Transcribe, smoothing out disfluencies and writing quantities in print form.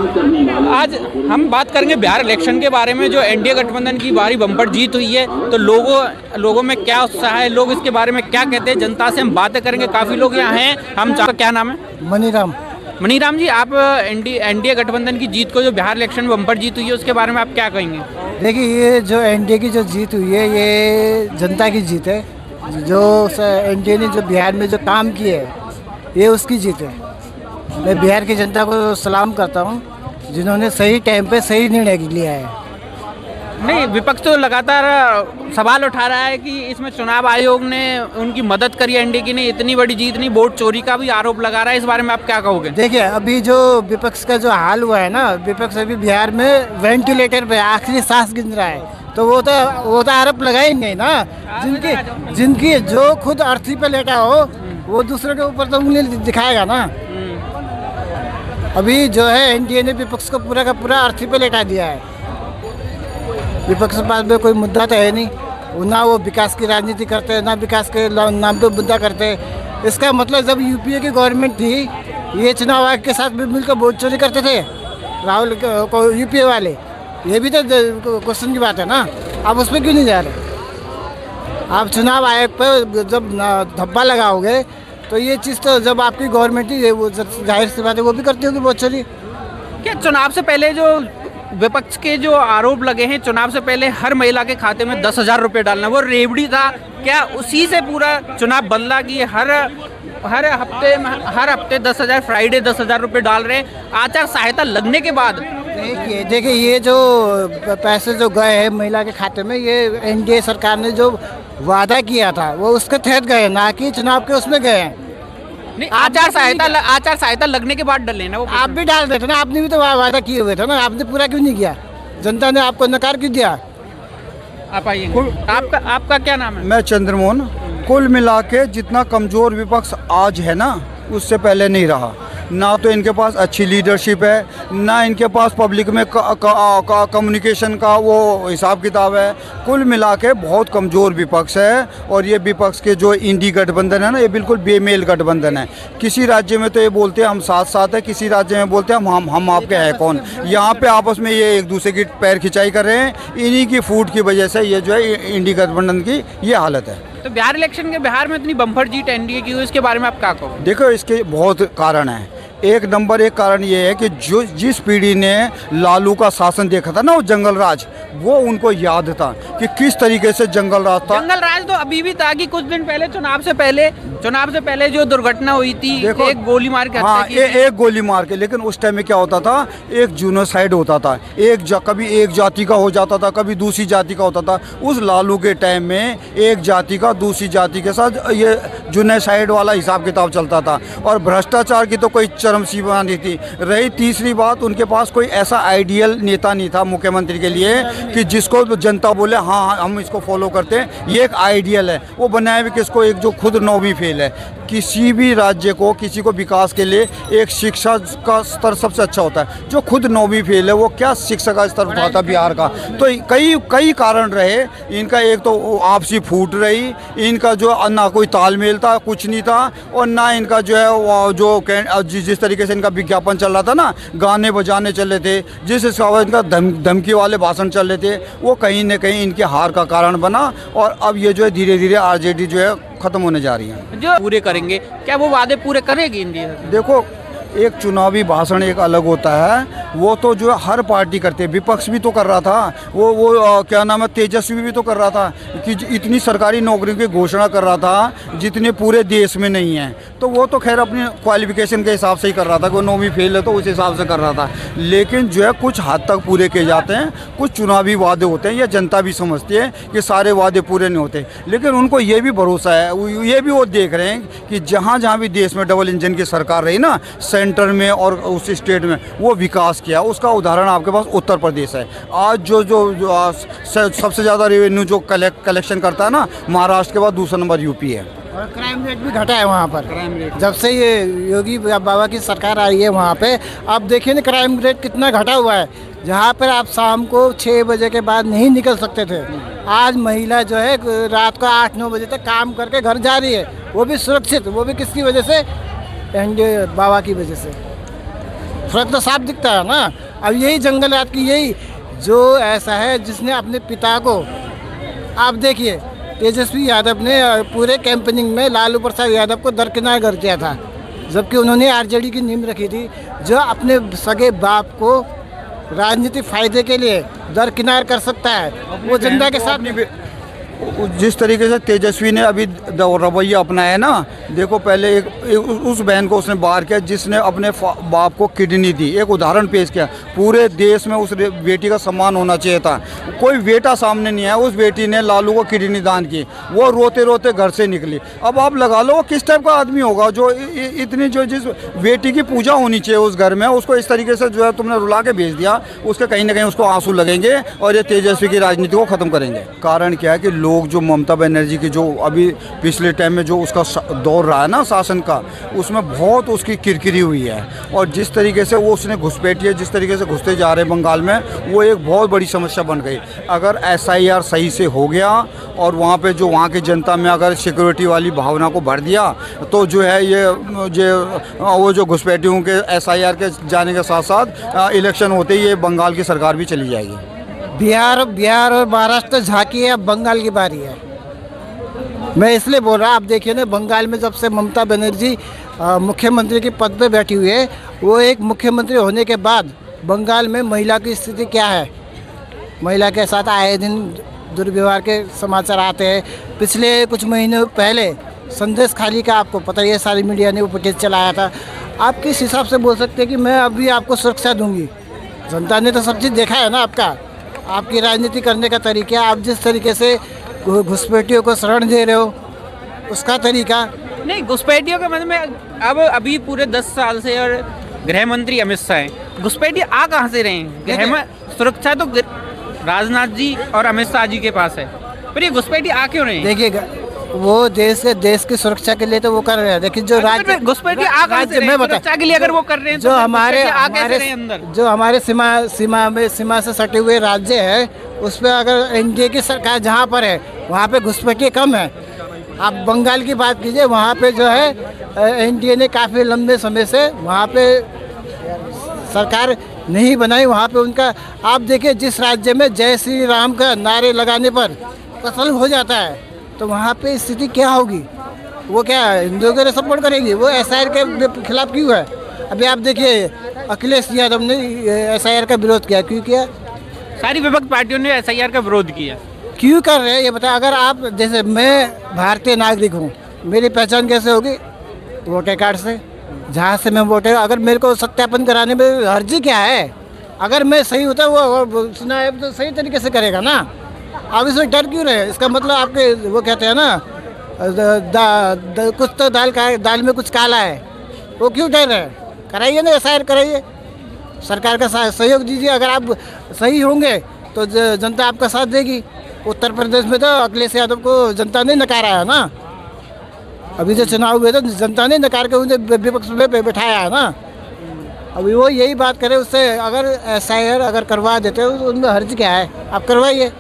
आज हम बात करेंगे बिहार इलेक्शन के बारे में। जो एनडीए गठबंधन की भारी बम्पर जीत हुई है, तो लोगों में क्या उत्साह है, लोग इसके बारे में क्या कहते हैं, जनता से हम बातें करेंगे। काफ़ी लोग यहाँ हैं। आपका क्या नाम है? मनीराम जी, आप एनडीए गठबंधन की जीत को, जो बिहार इलेक्शन में बम्पर जीत हुई है, उसके बारे में आप क्या कहेंगे? देखिए, ये जो एनडीए की जो जीत हुई है, ये जनता की जीत है। जो एनडीए ने जो बिहार में जो काम किए है, ये उसकी जीत है। मैं बिहार की जनता को सलाम करता हूँ, जिन्होंने सही टाइम पे सही निर्णय लिया है। नहीं, विपक्ष तो लगातार सवाल उठा रहा है कि इसमें चुनाव आयोग ने उनकी मदद करी, एनडीए की ने इतनी बड़ी जीत नहीं, वोट चोरी का भी आरोप लगा रहा है। इस बारे में आप क्या कहोगे? देखिए, अभी जो विपक्ष का जो हाल हुआ है ना, विपक्ष अभी बिहार में वेंटिलेटर पे आखिरी सांस गिन रहा है, तो वो तो आरोप लगाएंगे ना। जिनकी जो खुद अर्थी पे लेटा हो, वो दूसरे के ऊपर तो उंगली दिखाएगा ना। अभी जो है एनडीए ने विपक्ष को पूरा का पूरा अर्थी पे लेटा दिया है। विपक्ष के पास में कोई मुद्दा तो है नहीं, ना वो विकास की राजनीति करते हैं, ना विकास के नाम पे मुद्दा करते हैं। इसका मतलब जब यूपीए की गवर्नमेंट थी, ये चुनाव आयोग के साथ भी मिलकर वोट चोरी करते थे राहुल को यूपीए वाले। ये भी तो क्वेश्चन की बात है ना। आप उस पर क्यों नहीं जा रहे? आप चुनाव आयोग पर जब धब्बा लगाओगे, तो ये चीज़ तो जब आपकी गवर्नमेंट ही वो जाहिर सी बात है, वो भी करती होगी वोट चोरी। क्या चुनाव से पहले जो विपक्ष के जो आरोप लगे हैं, चुनाव से पहले हर महिला के खाते में 10,000 रुपये डालना, वो रेवड़ी था, क्या उसी से पूरा चुनाव बदला कि हर हफ्ते 10,000, फ्राइडे 10,000 रुपये डाल रहे हैं? आचार संहिता लगने के बाद देखिए, ये जो पैसे जो गए हैं महिला के खाते में, ये एनडीए सरकार ने जो वादा किया था, वो उसके तहत गए, ना कि चुनाव के उसमें गए हैं। नहीं, आचार संहिता लगने के बाद डले ना वो। आप भी डाल रहे थे ना, आपने भी तो वादा किए हुए थे ना, आपने पूरा क्यों नहीं किया? जनता ने आपको नकार क्यों दिया? आप आइए। आपका क्या नाम है? मैं चंद्रमोहन। कुल मिला के जितना कमज़ोर विपक्ष आज है ना, उससे पहले नहीं रहा। ना तो इनके पास अच्छी लीडरशिप है, ना इनके पास पब्लिक में कम्युनिकेशन का वो हिसाब किताब है। कुल मिला के बहुत कमज़ोर विपक्ष है। और ये विपक्ष के जो इंडी गठबंधन है ना, ये बिल्कुल बेमेल गठबंधन है। किसी राज्य में तो ये बोलते हैं हम साथ साथ है, किसी राज्य में बोलते हैं हम आपके हैं कौन। यहाँ पे आपस में ये एक दूसरे की पैर खिंचाई कर रहे हैं। इन्हीं की फूट की वजह से ये जो है इंडी गठबंधन की ये हालत है। तो बिहार इलेक्शन के बिहार में इतनी बम्पर जीत एनडीए की हुई, इसके बारे में आप क्या कहो? देखो, इसके बहुत कारण हैं। एक नंबर एक कारण ये है कि जिस पीढ़ी ने लालू का शासन देखा था ना, वो जंगल राज, वो उनको याद था कि किस तरीके से जंगल राज था। जंगल राज तो अभी भी था कि कुछ दिन पहले चुनाव से पहले जो दुर्घटना हुई थी, एक गोली मार के हत्या की। एक गोली मार के। लेकिन उस टाइम में क्या होता था, एक जूनोसाइड होता था। कभी एक जाति का हो जाता था, कभी दूसरी जाति का होता था। उस लालू के टाइम में एक जाति का दूसरी जाति के साथ ये जूनोसाइड वाला हिसाब किताब चलता था। और भ्रष्टाचार की तो कोई चरम सीमा नहीं थी। रही तीसरी बात, उनके पास कोई ऐसा आइडियल नेता नहीं था मुख्यमंत्री के लिए कि जिसको जनता बोले हाँ हम इसको फॉलो करते हैं। ये एक आइडियल है। वो बनाया भी किसको, एक जो खुद नौवीं फेल है। किसी भी राज्य को, किसी को विकास के लिए एक शिक्षा का स्तर सबसे अच्छा होता है। जो खुद नौवीं फेल है, वो क्या शिक्षा का स्तर उठाता बिहार का। तो कई कारण रहे इनका। एक तो आपसी फूट रही, इनका जो ना कोई तालमेल था, कुछ नहीं था। और ना इनका जो है जो जिस तरीके से इनका विज्ञापन चल रहा था ना, गाने बजाने चल रहे थे, जिस हिसाब से इनका धमकी वाले भाषण चल रहे थे, वो कहीं न कहीं इनके हार का कारण बना। और अब ये जो है धीरे धीरे आरजेडी जो है खत्म होने जा रही है। जो पूरे करेंगे, क्या वो वादे पूरे करेगी इंडिया? देखो, एक चुनावी भाषण एक अलग होता है, वो तो जो हर पार्टी करती है। विपक्ष भी तो कर रहा था, वो क्या नाम है, तेजस्वी भी तो कर रहा था कि इतनी सरकारी नौकरियों की घोषणा कर रहा था जितने पूरे देश में नहीं है। तो वो तो खैर अपनी क्वालिफिकेशन के हिसाब से ही कर रहा था, कोई नौवीं फेल है तो उस हिसाब से कर रहा था। लेकिन जो है कुछ हद तक पूरे किए जाते हैं। कुछ चुनावी वादे होते हैं, यह जनता भी समझती है कि सारे वादे पूरे नहीं होते। लेकिन उनको ये भी भरोसा है, ये भी वो देख रहे हैं कि जहाँ जहाँ भी देश में डबल इंजन की सरकार रही ना, सेंटर में और उस स्टेट में, वो विकास किया। उसका उदाहरण आपके पास उत्तर प्रदेश है। आज जो सबसे ज़्यादा रेवेन्यू जो कलेक्शन करता है ना, महाराष्ट्र के बाद दूसरा नंबर यूपी है। और क्राइम रेट भी घटा है वहाँ पर। क्राइम रेट जब से ये योगी बाबा की सरकार आई है, वहाँ पे आप देखिए ना क्राइम रेट कितना घटा हुआ है। जहाँ पर आप शाम को 6 बजे के बाद नहीं निकल सकते थे, आज महिला जो है रात को 8-9 बजे तक काम करके घर जा रही है, वो भी सुरक्षित। वो भी किसकी वजह से? एनडीए बाबा की वजह से। फर्क तो साफ दिखता है ना। अब यही जंगल रात की यही जो ऐसा है जिसने अपने पिता को, आप देखिए तेजस्वी यादव ने पूरे कैंपेनिंग में लालू प्रसाद यादव को दरकिनार कर दिया था, जबकि उन्होंने आरजेडी की नींव रखी थी, जो अपने सगे बाप को राजनीतिक फायदे के लिए दरकिनार कर सकता है, वो जनता के साथ। जिस तरीके से तेजस्वी ने अभी रवैया अपनाया ना, देखो पहले उस बहन को उसने बाहर किया जिसने अपने बाप को किडनी दी, एक उदाहरण पेश किया। पूरे देश में उस बेटी का सम्मान होना चाहिए था। कोई बेटा सामने नहीं आया, उस बेटी ने लालू को किडनी दान की, वो रोते रोते घर से निकली। अब आप लगा लो वो किस टाइप का आदमी होगा जो इतनी जो जिस बेटी की पूजा होनी चाहिए उस घर में, उसको इस तरीके से जो है तुमने रुला के भेज दिया। उसके कहीं ना कहीं उसको आंसू लगेंगे और ये तेजस्वी की राजनीति को ख़त्म करेंगे। कारण क्या है कि लोग जो ममता बनर्जी की जो अभी पिछले टाइम में जो उसका दौर रहा है ना शासन का, उसमें बहुत उसकी किरकिरी हुई है। और जिस तरीके से वो उसने घुसपैठी है, जिस तरीके से घुसते जा रहे हैं बंगाल में, वो एक बहुत बड़ी समस्या बन गई। अगर SIR सही से हो गया और वहाँ पे जो वहाँ की जनता में अगर सिक्योरिटी वाली भावना को भर दिया, तो जो है ये वो जो घुसपैठियों के SIR के जाने के साथ साथ इलेक्शन होते ही ये बंगाल की सरकार भी चली जाएगी। बिहार और महाराष्ट्र झांकी है, अब बंगाल की बारी है। मैं इसलिए बोल रहा, आप देखिए ना, बंगाल में जब से ममता बनर्जी मुख्यमंत्री के पद पे बैठी हुई है, वो एक मुख्यमंत्री होने के बाद बंगाल में महिला की स्थिति क्या है। महिला के साथ आए दिन दुर्व्यवहार के समाचार आते हैं। पिछले कुछ महीनों पहले संदेश खाली का आपको पता ही है, सारी मीडिया ने वो फुटेज चलाया था। आप किस हिसाब से बोल सकते हैं कि मैं अभी आपको सुरक्षा दूंगी? जनता ने तो सब चीज़ देखा है ना, आपकी राजनीति करने का तरीका, आप जिस तरीके से घुसपैठियों को शरण दे रहे हो, उसका तरीका नहीं। घुसपैठियों के मतलब में अब अभी पूरे 10 साल से और गृह मंत्री अमित शाह हैं, घुसपैठी आ कहाँ से रहे हैं? गृह में सुरक्षा तो राजनाथ जी और अमित शाह जी के पास है, पर ये घुसपैठी आ क्यों रहे हैं? देखिएगा, वो देश की सुरक्षा के लिए तो वो कर रहे हैं, लेकिन जो राज्य घुसपैठी आ कहाँ से रहे हैं? सुरक्षा के लिए अगर वो कर रहे हैं जो हमारे सीमा से सटे हुए राज्य है, उस पर अगर NDA की सरकार जहाँ पर है वहाँ पे घुसपैठी कम है। आप बंगाल की बात कीजिए, वहाँ पे जो है NDA ने काफ़ी लंबे समय से वहाँ पे सरकार नहीं बनाई। वहाँ पे उनका, आप देखिए, जिस राज्य में जय श्री राम का नारे लगाने पर कत्ल हो जाता है, तो वहाँ पे स्थिति क्या होगी? वो क्या हिंदुओं के लिए सपोर्ट करेगी? वो SIR के खिलाफ क्यों है? अभी आप देखिए, अखिलेश यादव ने SIR का विरोध किया। क्यों किया? सारी विपक्ष पार्टियों ने SIR का विरोध किया। क्यों कर रहे हैं ये बताएं। अगर आप, जैसे मैं भारतीय नागरिक हूँ, मेरी पहचान कैसे होगी? वोटर कार्ड से, जहाँ से मैं वोटर, अगर मेरे को सत्यापन कराने में अर्जी क्या है? अगर मैं सही होता वो चुनाव तो सही तरीके से करेगा ना। आप इसमें डर क्यों रहे? इसका मतलब आपके वो कहते हैं ना, कुछ तो दाल में कुछ काला है, वो क्यों डर रहे? कराइए ना, SIR कराइए, सरकार का सहयोग दीजिए। अगर आप सही होंगे तो जनता आपका साथ देगी। उत्तर प्रदेश में तो अखिलेश यादव को जनता ने नकारा है ना। अभी जो चुनाव हुए तो जनता ने नकार के उन्हें विपक्ष में बैठाया है ना। अभी वो यही बात करे, उससे अगर SIR अगर करवा देते हो तो उनमें हर्ज क्या है? आप करवाइए।